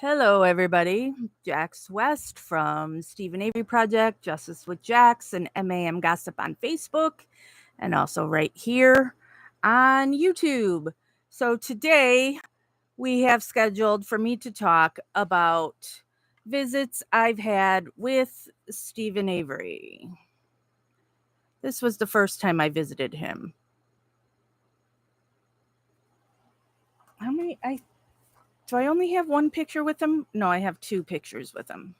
Hello, everybody. Jax West from Stephen Avery Project, Justice with Jax, and MAM Gossip on Facebook, and also right here on YouTube. So today we have scheduled for me to talk about visits I've had with Stephen Avery. This was the first time I visited him. How many? Do I only have one picture with him? No, I have two pictures with him.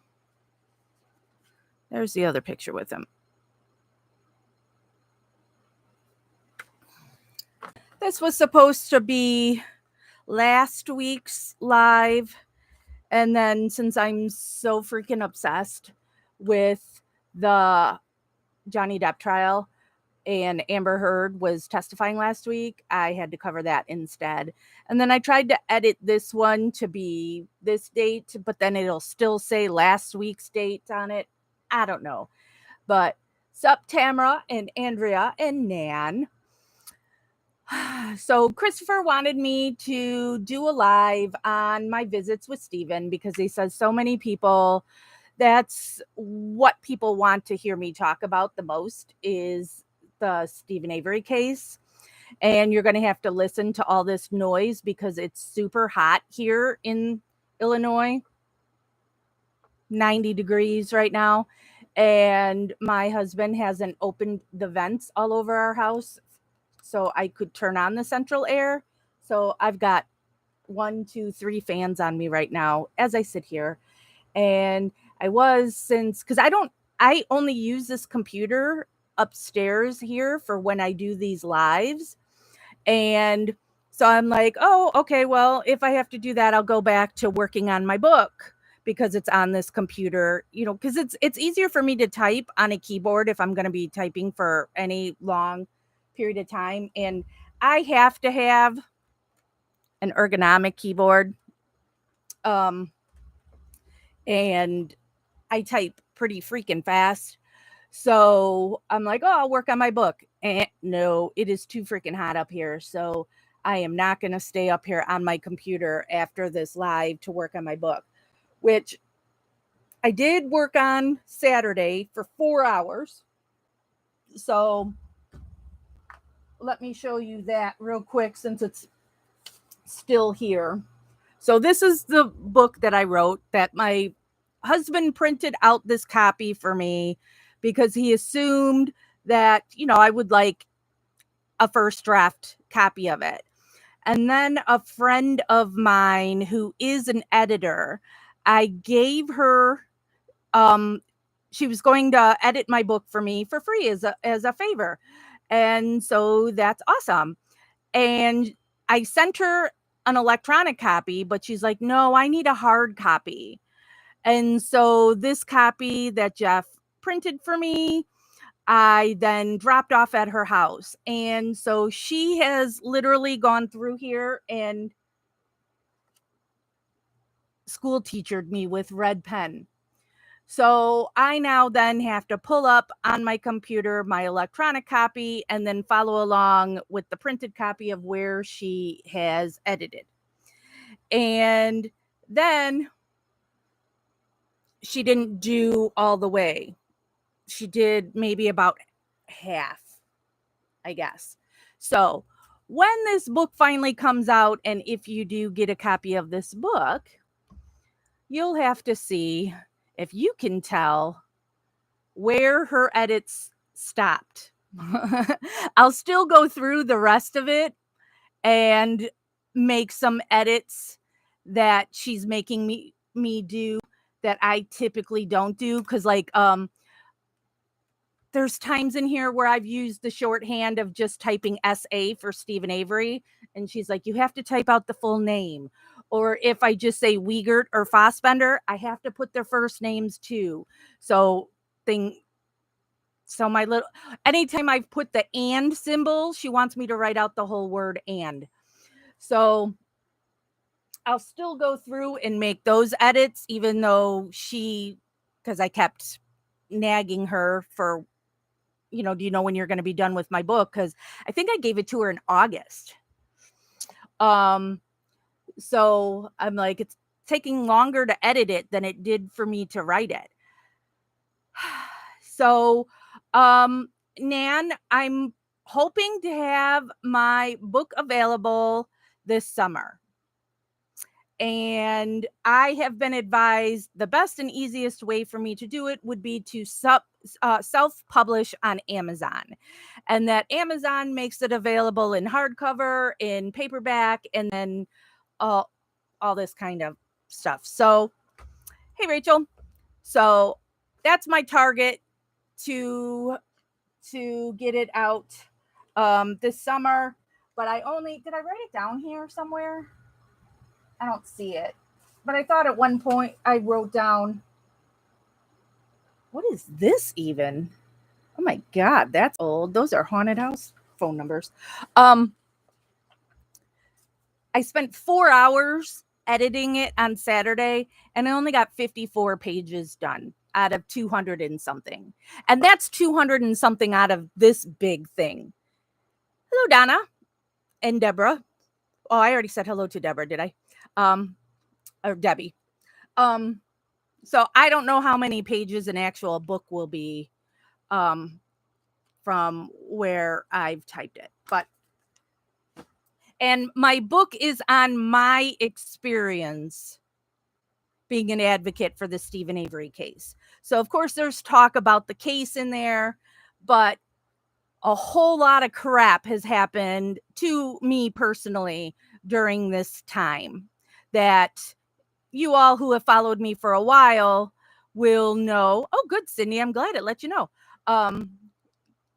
There's the other picture with him. This was supposed to be last week's live. And then since I'm so freaking obsessed with the Johnny Depp trial and Amber Heard was testifying last week, I had to cover that instead. And then I tried to edit this one to be this date, but then it'll still say last week's date on it. I don't know. But sup, Tamara and Andrea and Nan. So Christopher wanted me to do a live on my visits with Stephen because he says so many people, that's what people want to hear me talk about the most is the Stephen Avery case. And you're going to have to listen to all this noise because it's super hot here in Illinois. 90 degrees right now. And my husband hasn't opened the vents all over our house so I could turn on the central air. So I've got 1, 2, 3 fans on me right now as I sit here. And because I only use this computer upstairs here for when I do these lives. And so I'm like, oh, okay, well, if I have to do that, I'll go back to working on my book because it's on this computer, because it's easier for me to type on a keyboard if I'm going to be typing for any long period of time. And I have to have an ergonomic keyboard. And I type pretty freaking fast. So I'm like, oh, I'll work on my book. And no, it is too freaking hot up here. So I am not going to stay up here on my computer after this live to work on my book, which I did work on Saturday for 4 hours. So let me show you that real quick since it's still here. So this is the book that I wrote that my husband printed out this copy for me because he assumed that, I would like a first draft copy of it. And then a friend of mine who is an editor, I gave her, she was going to edit my book for me for free as a favor. And so that's awesome. And I sent her an electronic copy, but she's like, no, I need a hard copy. And so this copy that Jeff printed for me, I then dropped off at her house. And so she has literally gone through here and school teachered me with red pen. So I now then have to pull up on my computer my electronic copy and then follow along with the printed copy of where she has edited. And then she didn't do all the way. She did maybe about half, I guess. So when this book finally comes out, and if you do get a copy of this book, you'll have to see if you can tell where her edits stopped. I'll still go through the rest of it and make some edits that she's making me do that I typically don't do, because there's times in here where I've used the shorthand of just typing SA for Stephen Avery, and she's like, you have to type out the full name. Or if I just say Wiegert or Fassbender, I have to put their first names too. So anytime I've put the and symbol, she wants me to write out the whole word and. So I'll still go through and make those edits, even though because I kept nagging her for, do you know when you're going to be done with my book? Because I think I gave it to her in August. So I'm like, it's taking longer to edit it than it did for me to write it. So, Nan, I'm hoping to have my book available this summer. And I have been advised the best and easiest way for me to do it would be to self-publish on Amazon. And that Amazon makes it available in hardcover, in paperback, and then all this kind of stuff. So, hey, Rachel. So that's my target to get it out this summer. But did I write it down here somewhere? I don't see it. But I thought at one point I wrote down, what is this even? Oh my God, that's old. Those are haunted house phone numbers. I spent 4 hours editing it on Saturday, and I only got 54 pages done out of 200 and something. And that's 200 and something out of this big thing. Hello, Donna and Deborah. Oh, I already said hello to Deborah, did I? Or Debbie. So I don't know how many pages an actual book will be from where I've typed it, and my book is on my experience being an advocate for the Stephen Avery case. So of course there's talk about the case in there, but a whole lot of crap has happened to me personally during this time that you all who have followed me for a while will know. Oh, good, Cindy. I'm glad it let you know.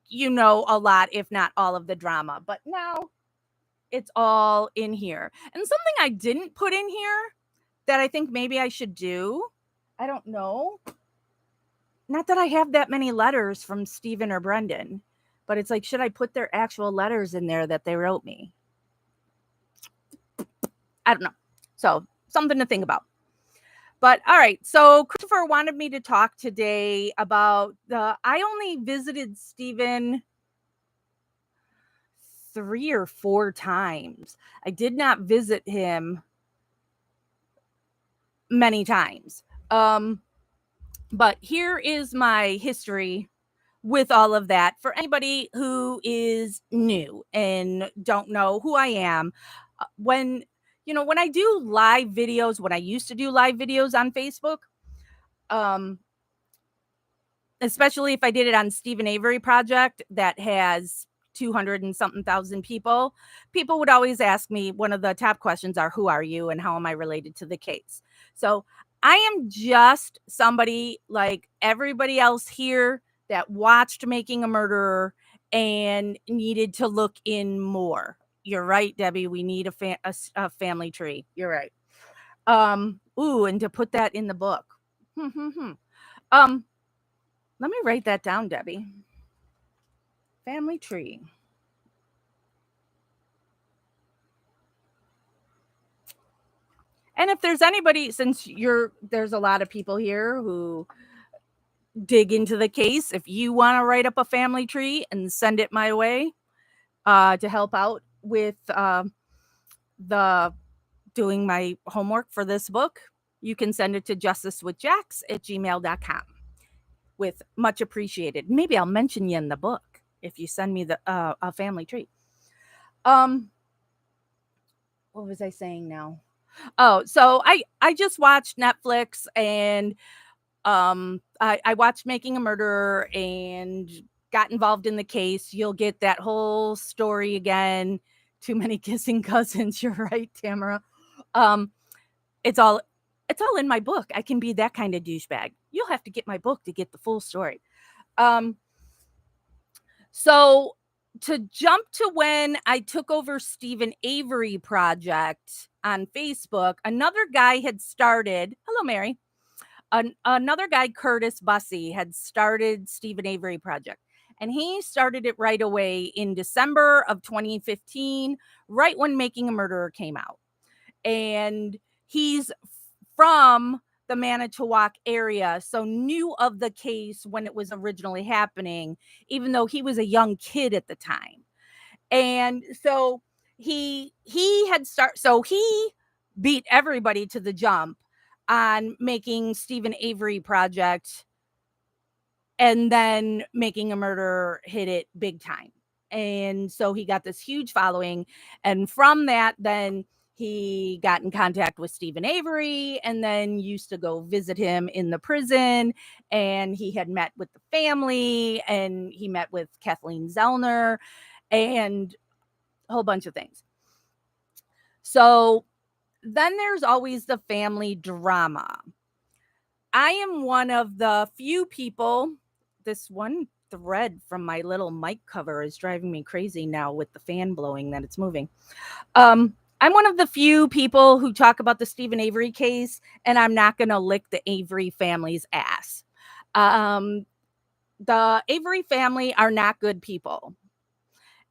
You know a lot, if not all of the drama, but now it's all in here. And something I didn't put in here that I think maybe I should do, I don't know. Not that I have that many letters from Stephen or Brendan, but it's like, should I put their actual letters in there that they wrote me? I don't know. So something to think about. But all right. So Christopher wanted me to talk today about I only visited Stephen 3 or 4 times. I did not visit him many times. But here is my history with all of that. For anybody who is new and don't know who I am, when I do live videos, when I used to do live videos on Facebook, especially if I did it on Stephen Avery Project that has 200 and something thousand people would always ask me, one of the top questions are, who are you and how am I related to the case? So I am just somebody like everybody else here that watched Making a Murderer and needed to look in more. You're right, Debbie. We need a family tree. You're right. And to put that in the book. Let me write that down, Debbie. Family tree. And if there's anybody, since there's a lot of people here who dig into the case, if you want to write up a family tree and send it my way to help out with the doing my homework for this book, you can send it to justicewithjax@gmail.com. With much appreciated. Maybe I'll mention you in the book if you send me a family tree. What was I saying now? Oh, so I just watched Netflix and I watched Making a Murderer and got involved in the case. You'll get that whole story again. Too many kissing cousins. You're right, Tamara. It's all in my book. I can be that kind of douchebag. You'll have to get my book to get the full story. So to jump to when I took over Stephen Avery Project on Facebook, another guy had started. Hello, Mary. Another guy, Curtis Bussey, had started Stephen Avery Project. And he started it right away in December of 2015, right when Making a Murderer came out. And he's from the Manitowoc area, so knew of the case when it was originally happening, even though he was a young kid at the time. And so he beat everybody to the jump on making Stephen Avery project and then Making a Murder hit it big time. And so he got this huge following. And from that, then he got in contact with Stephen Avery and then used to go visit him in the prison. And he had met with the family and he met with Kathleen Zellner and a whole bunch of things. So then there's always the family drama. I am one of the few people, this one thread from my little mic cover is driving me crazy now with the fan blowing that it's moving. I'm one of the few people who talk about the Stephen Avery case, and I'm not going to lick the Avery family's ass. The Avery family are not good people.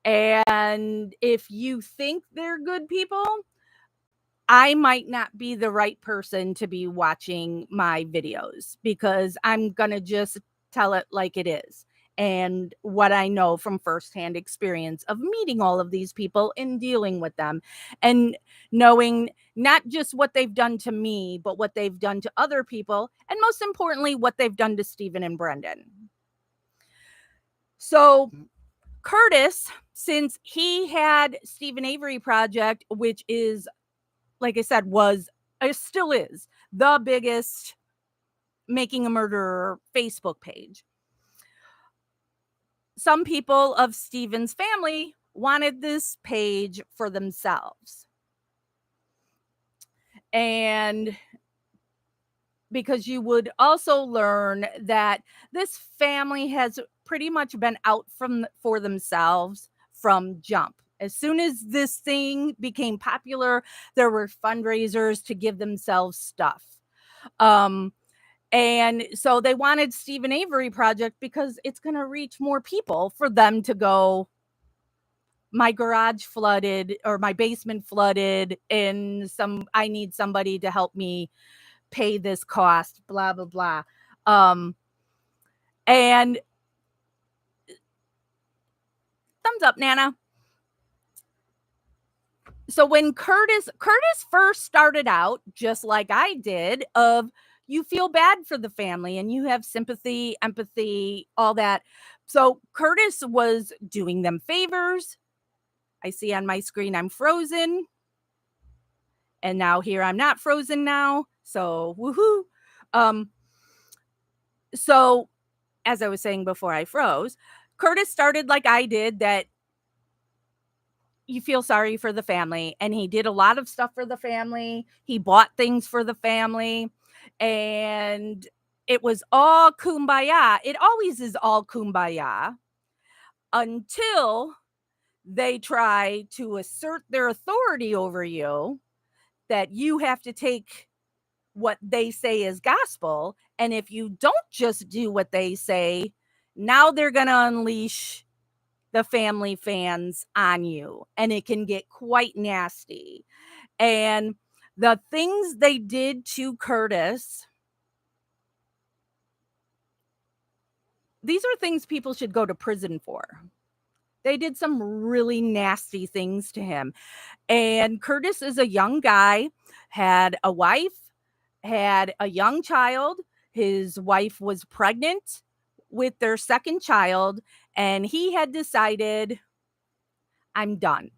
And if you think they're good people, I might not be the right person to be watching my videos because I'm going to just tell it like it is. And what I know from firsthand experience of meeting all of these people and dealing with them and knowing not just what they've done to me, but what they've done to other people. And most importantly, what they've done to Stephen and Brendan. So Curtis, since he had Stephen Avery Project, which is, like I said, still is the biggest Making a Murderer Facebook page. Some people of Stephen's family wanted this page for themselves. And because you would also learn that this family has pretty much been out for themselves from jump. As soon as this thing became popular, there were fundraisers to give themselves stuff. And so they wanted Stephen Avery Project because it's going to reach more people for them to go, my garage flooded or my basement flooded and I need somebody to help me pay this cost, blah, blah, blah. And thumbs up, Nana. So when Curtis first started out, just like I did, you feel bad for the family and you have sympathy, empathy, all that. So Curtis was doing them favors. I see on my screen I'm frozen. And now here I'm not frozen now. So woohoo. So as I was saying before I froze, Curtis started like I did, that you feel sorry for the family. And he did a lot of stuff for the family. He bought things for the family. And it was all kumbaya. It always is all kumbaya until they try to assert their authority over you, that you have to take what they say is gospel. And if you don't just do what they say, now they're going to unleash the family fans on you. And it can get quite nasty. And the things they did to Curtis, these are things people should go to prison for. They did some really nasty things to him. And Curtis is a young guy, had a wife, had a young child. His wife was pregnant with their second child. And he had decided, I'm done.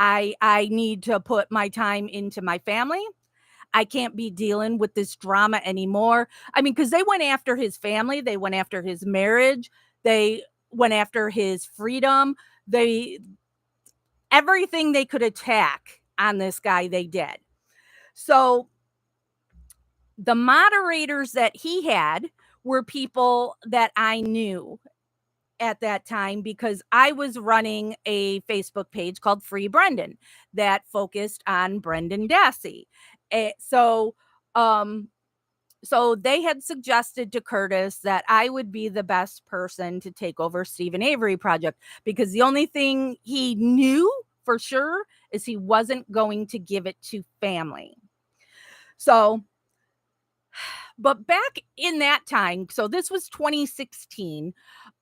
I need to put my time into my family. I can't be dealing with this drama anymore. I mean, because they went after his family. They went after his marriage. They went after his freedom. Everything they could attack on this guy, they did. So the moderators that he had were people that I knew at that time, because I was running a Facebook page called Free Brendan that focused on Brendan Dassey. So they had suggested to Curtis that I would be the best person to take over Stephen Avery Project, because the only thing he knew for sure is he wasn't going to give it to family. So, but back in that time, so this was 2016,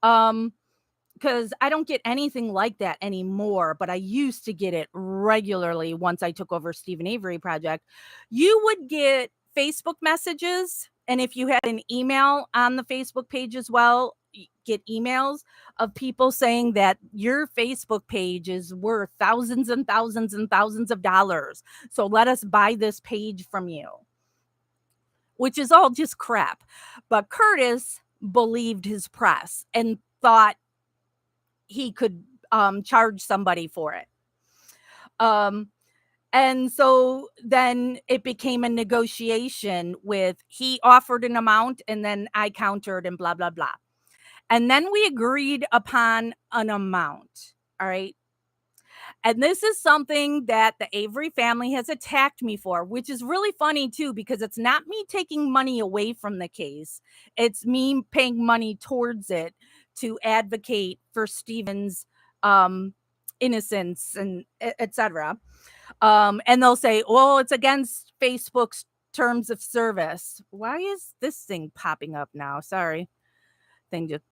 because I don't get anything like that anymore, but I used to get it regularly once I took over Stephen Avery Project. You would get Facebook messages, and if you had an email on the Facebook page as well, get emails of people saying that your Facebook page is worth thousands and thousands and thousands of dollars. So let us buy this page from you, which is all just crap. But Curtis believed his press and thought he could charge somebody for it. And so then it became a negotiation with, he offered an amount and then I countered and blah, blah, blah. And then we agreed upon an amount. All right. And this is something that the Avery family has attacked me for, which is really funny too, because it's not me taking money away from the case. It's me paying money towards it to advocate for Stephen's innocence and etc. And they'll say, "Oh, it's against Facebook's terms of service." Why is this thing popping up now? Sorry, thing just